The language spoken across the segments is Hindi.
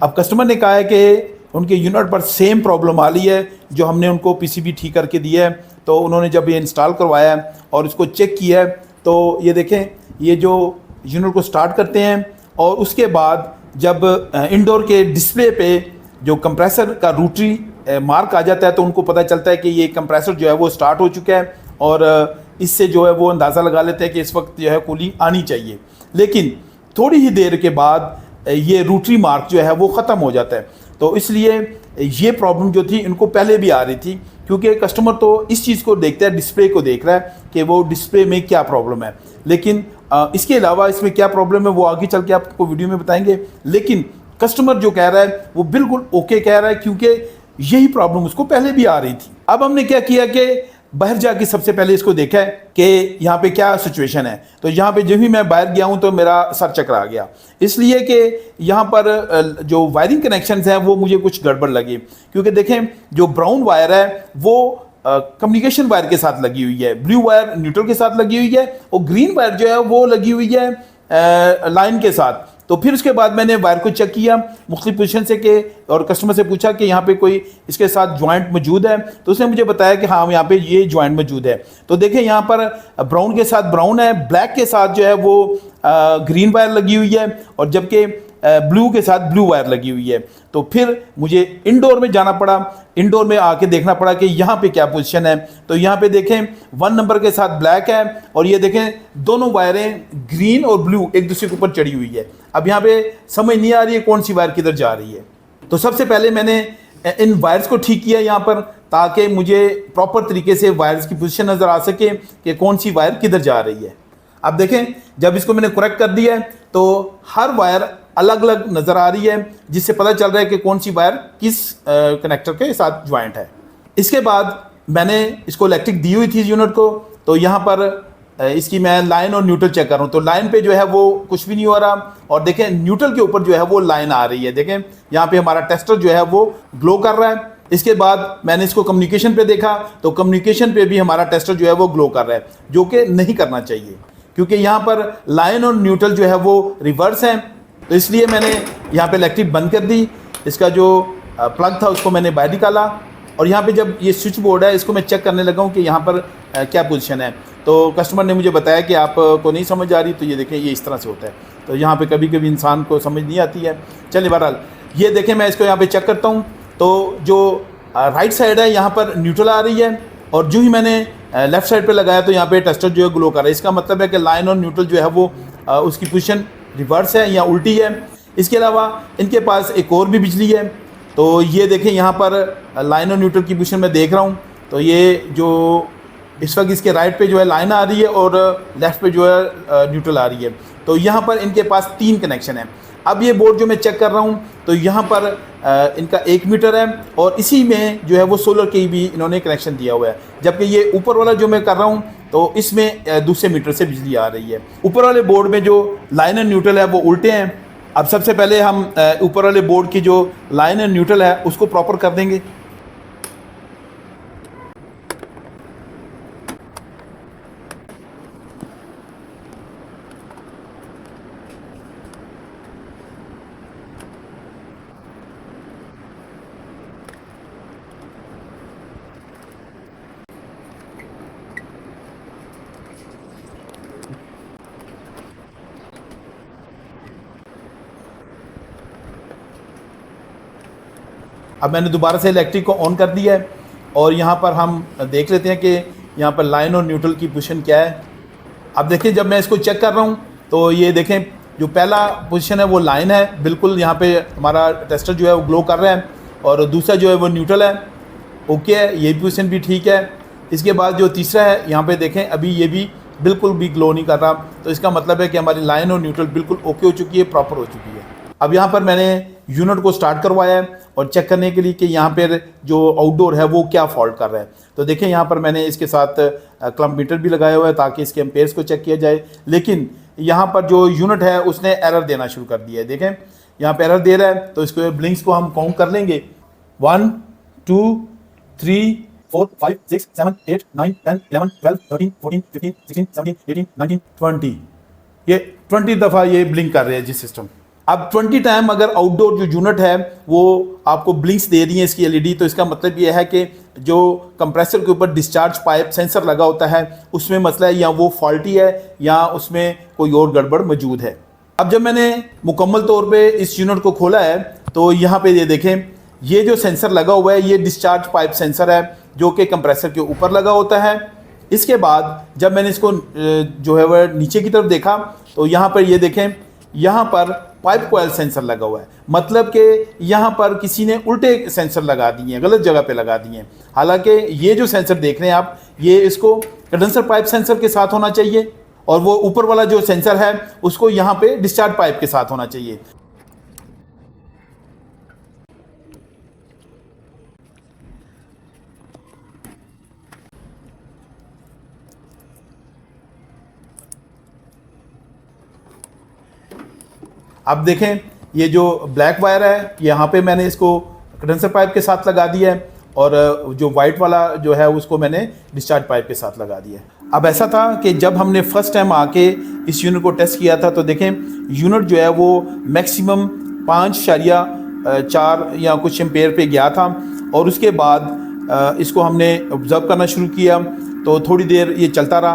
अब कस्टमर ने कहा है कि उनके यूनिट पर सेम प्रॉब्लम आ रही है जो हमने उनको पीसीबी ठीक करके दिया है। तो उन्होंने जब ये इंस्टॉल करवाया है और इसको चेक किया है तो ये देखें, ये जो यूनिट को स्टार्ट करते हैं और उसके बाद जब इंडोर के डिस्प्ले पे जो कंप्रेसर का रोटरी मार्क आ जाता है तो उनको पता चलता है कि ये कंप्रेसर जो है वो स्टार्ट हो चुका है और इससे जो है वो अंदाज़ा लगा लेते हैं कि इस वक्त जो है कूलिंग आनी चाहिए। लेकिन थोड़ी ही देर के बाद ये रोटरी मार्क जो है वो ख़त्म हो जाता है। तो इसलिए ये प्रॉब्लम जो थी इनको पहले भी आ रही थी, क्योंकि कस्टमर तो इस चीज़ को देखता है, डिस्प्ले को देख रहा है कि वो डिस्प्ले में क्या प्रॉब्लम है। लेकिन इसके अलावा इसमें क्या प्रॉब्लम है वो आगे चल के आपको वीडियो में बताएंगे। लेकिन कस्टमर जो कह रहा है वो बिल्कुल ओके कह रहा है, क्योंकि यही प्रॉब्लम उसको पहले भी आ रही थी। अब हमने क्या किया कि बाहर जाके सबसे पहले इसको देखा है कि यहाँ पे क्या सिचुएशन है। तो यहाँ पे जब भी मैं बाहर गया हूँ तो मेरा सर चकरा गया, इसलिए कि यहाँ पर जो वायरिंग कनेक्शंस हैं वो मुझे कुछ गड़बड़ लगी। क्योंकि देखें, जो ब्राउन वायर है वो कम्युनिकेशन वायर के साथ लगी हुई है, ब्लू वायर न्यूट्रल के साथ लगी हुई है और ग्रीन वायर जो है वो लगी हुई है लाइन के साथ। तो फिर उसके बाद मैंने वायर को चेक किया मुख्तलिफ पोजीशन से के और कस्टमर से पूछा कि यहाँ पे कोई इसके साथ जॉइंट मौजूद है। तो उसने मुझे बताया कि हाँ यहाँ पे ये जॉइंट मौजूद है। तो देखें, यहाँ पर ब्राउन के साथ ब्राउन है, ब्लैक के साथ जो है वो ग्रीन वायर लगी हुई है और जबकि ब्लू के साथ ब्लू वायर लगी हुई है। तो फिर मुझे इंडोर में जाना पड़ा, इंडोर में आके देखना पड़ा कि यहाँ पे क्या पोजीशन है। तो यहाँ पे देखें 1 नंबर के साथ ब्लैक है और ये देखें दोनों वायरें ग्रीन और ब्लू एक दूसरे के ऊपर चढ़ी हुई है। अब यहाँ पे समझ नहीं आ रही है कौन सी वायर किधर जा रही है। तो सबसे पहले मैंने इन वायर्स को ठीक किया यहाँ पर, ताकि मुझे प्रॉपर तरीके से वायर्स की पोजीशन नज़र आ सके कि कौन सी वायर किधर जा रही है। अब देखें, जब इसको मैंने करेक्ट कर दिया है तो हर वायर अलग अलग नज़र आ रही है, जिससे पता चल रहा है कि कौन सी वायर किस कनेक्टर के साथ ज्वाइंट है। इसके बाद मैंने इसको इलेक्ट्रिक दी हुई थी यूनिट को। तो यहाँ पर इसकी मैं लाइन और न्यूट्रल चेक कर रहा हूँ। तो लाइन पे जो है वो कुछ भी नहीं हो रहा और देखें न्यूट्रल के ऊपर जो है वो लाइन आ रही है। देखें यहाँ पे हमारा टेस्टर जो है वो ग्लो कर रहा है। इसके बाद मैंने इसको कम्युनिकेशन पे देखा तो कम्युनिकेशन पे भी हमारा टेस्टर जो है वो ग्लो कर रहा है, जो कि नहीं करना चाहिए, क्योंकि यहाँ पर लाइन और न्यूट्रल जो है वो रिवर्स हैं। तो इसलिए मैंने यहाँ पे इलेक्ट्रिक बंद कर दी, इसका जो प्लग था उसको मैंने बाहर निकाला और यहाँ पे जब ये स्विच बोर्ड है इसको मैं चेक करने लगा हूँ कि यहाँ पर क्या पोजीशन है। तो कस्टमर ने मुझे बताया कि आपको नहीं समझ आ रही, तो ये देखें ये इस तरह से होता है। तो यहाँ पे कभी कभी इंसान को समझ नहीं आती है। चलिए बहरहाल ये देखें, मैं इसको यहाँ पे चेक करता हूँ। तो जो राइट साइड है यहाँ पर न्यूट्रल आ रही है और जो ही मैंने लेफ्ट साइड पे लगाया तो यहाँ पे टेस्टर जो है ग्लो कर रहा है। इसका मतलब है कि लाइन और न्यूट्रल जो है वो उसकी पोजीशन रिवर्स है या उल्टी है। इसके अलावा इनके पास एक और भी बिजली है। तो ये देखें, यहाँ पर लाइन और न्यूट्रल की पोजीशन मैं देख रहा हूँ। तो ये जो इस वक्त इसके राइट पे जो है लाइन आ रही है और लेफ़्ट पे जो है न्यूट्रल आ रही है। तो यहाँ पर इनके पास 3 कनेक्शन है। अब ये बोर्ड जो मैं चेक कर रहा हूँ तो यहाँ पर इनका 1 मीटर है और इसी में जो है वो सोलर की भी इन्होंने कनेक्शन दिया हुआ है। जबकि ये ऊपर वाला जो मैं कर रहा हूँ तो इसमें दूसरे मीटर से बिजली आ रही है। ऊपर वाले बोर्ड में जो लाइन एंड न्यूट्रल है वो उल्टे हैं। अब सबसे पहले हम ऊपर वाले बोर्ड की जो लाइन एंड न्यूट्रल है उसको प्रॉपर कर देंगे। अब मैंने दोबारा से इलेक्ट्रिक को ऑन कर दिया है और यहाँ पर हम देख लेते हैं कि यहाँ पर लाइन और न्यूट्रल की पोजीशन क्या है। अब देखिए, जब मैं इसको चेक कर रहा हूँ तो ये देखें, जो पहला पोजीशन है वो लाइन है, बिल्कुल यहाँ पे हमारा टेस्टर जो है वो ग्लो कर रहा है और दूसरा जो है वो न्यूट्रल है, ओके है, ये पोजीशन भी ठीक है। इसके बाद जो तीसरा है यहाँ पे देखें, अभी ये भी बिल्कुल भी ग्लो नहीं कर रहा। तो इसका मतलब है कि हमारी लाइन और न्यूट्रल बिल्कुल ओके हो चुकी है, प्रॉपर हो चुकी है। अब यहाँ पर मैंने यूनिट को स्टार्ट करवाया है और चेक करने के लिए कि यहाँ पर जो आउटडोर है वो क्या फॉल्ट कर रहा है। तो देखें, यहाँ पर मैंने इसके साथ क्लम्प मीटर भी लगाया हुआ है ताकि इसके एम्पेयर्स को चेक किया जाए। लेकिन यहाँ पर जो यूनिट है उसने एरर देना शुरू कर दिया है। देखें, यहाँ पर एरर दे रहा है। तो इसको ब्लिंक्स को हम काउंट कर लेंगे, 1 2 3 4 5 6 7 8 9 10 11 12 13 14 15 16 17 18 19 20। ये 20 दफ़ा ये ब्लिंक कर रहे हैं जी सिस्टम। अब 20 टाइम अगर आउटडोर जो यूनिट है वो आपको ब्लिंक्स दे रही है इसकी एलईडी, तो इसका मतलब ये है कि जो कंप्रेसर के ऊपर डिस्चार्ज पाइप सेंसर लगा होता है उसमें मसला है, या वो फॉल्टी है या उसमें कोई और गड़बड़ मौजूद है। अब जब मैंने मुकम्मल तौर पे इस यूनिट को खोला है तो यहाँ पे ये देखें, ये जो सेंसर लगा हुआ है ये डिस्चार्ज पाइप सेंसर है जो कि कंप्रेसर के ऊपर लगा होता है। इसके बाद जब मैंने इसको जो है वह नीचे की तरफ देखा तो यहाँ पर ये देखें, यहाँ पर पाइप कॉइल सेंसर लगा हुआ है, मतलब कि यहाँ पर किसी ने उल्टे सेंसर लगा दिए हैं, गलत जगह पे लगा दिए हैं। हालांकि ये जो सेंसर देख रहे हैं आप, ये इसको कंडेंसर पाइप सेंसर के साथ होना चाहिए और वो ऊपर वाला जो सेंसर है उसको यहाँ पे डिस्चार्ज पाइप के साथ होना चाहिए। अब देखें, ये जो ब्लैक वायर है यहाँ पे मैंने इसको कंडेंसर पाइप के साथ लगा दिया है और जो वाइट वाला जो है उसको मैंने डिस्चार्ज पाइप के साथ लगा दिया है। अब ऐसा था कि जब हमने फर्स्ट टाइम आके इस यूनिट को टेस्ट किया था तो देखें यूनिट जो है वो मैक्सिमम 5.4 या कुछ एम्पेयर पे गया था और उसके बाद इसको हमने ऑब्जर्व करना शुरू किया तो थोड़ी देर ये चलता रहा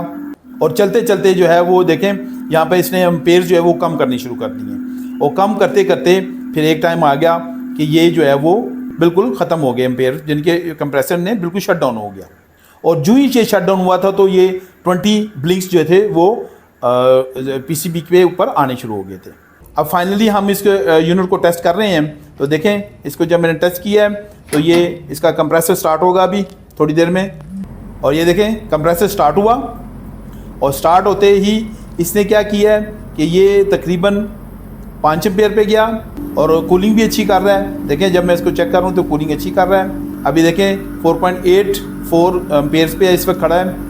और चलते चलते जो है वो देखें यहाँ पे इसने एम्पेयर जो है वो कम करनी शुरू कर दी है और कम करते करते फिर एक टाइम आ गया कि ये जो है वो बिल्कुल ख़त्म हो गए एम्पेयर, जिनके कंप्रेसर ने बिल्कुल शट डाउन हो गया। और जो ही ये शट डाउन हुआ था तो ये 20 ब्लिंक्स जो थे वो पीसीबी के ऊपर आने शुरू हो गए थे। अब फाइनली हम इस यूनिट को टेस्ट कर रहे हैं तो देखें, इसको जब मैंने टेस्ट किया है तो ये इसका कंप्रेसर स्टार्ट होगा अभी थोड़ी देर में और ये देखें कंप्रेसर स्टार्ट हुआ और स्टार्ट होते ही इसने क्या किया है कि ये तकरीबन 5 एम्पेयर पे गया और कूलिंग भी अच्छी कर रहा है। देखें जब मैं इसको चेक कर रहा हूँ तो कूलिंग अच्छी कर रहा है। अभी देखें 4.84 एम्पेयर्स पे इस वक्त खड़ा है।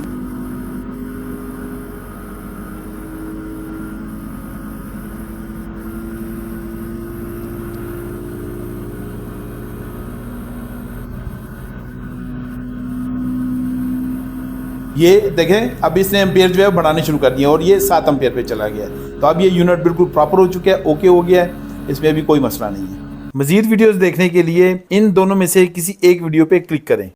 ये देखें अब इसने एम्पेयर जो है बढ़ाने शुरू कर दिए और ये 7 एम्पेयर पे चला गया है। तो अब ये यूनिट बिल्कुल प्रॉपर हो चुका है, ओके हो गया है, इसमें अभी कोई मसला नहीं है। मज़ीद वीडियोस देखने के लिए इन दोनों में से किसी एक वीडियो पे क्लिक करें।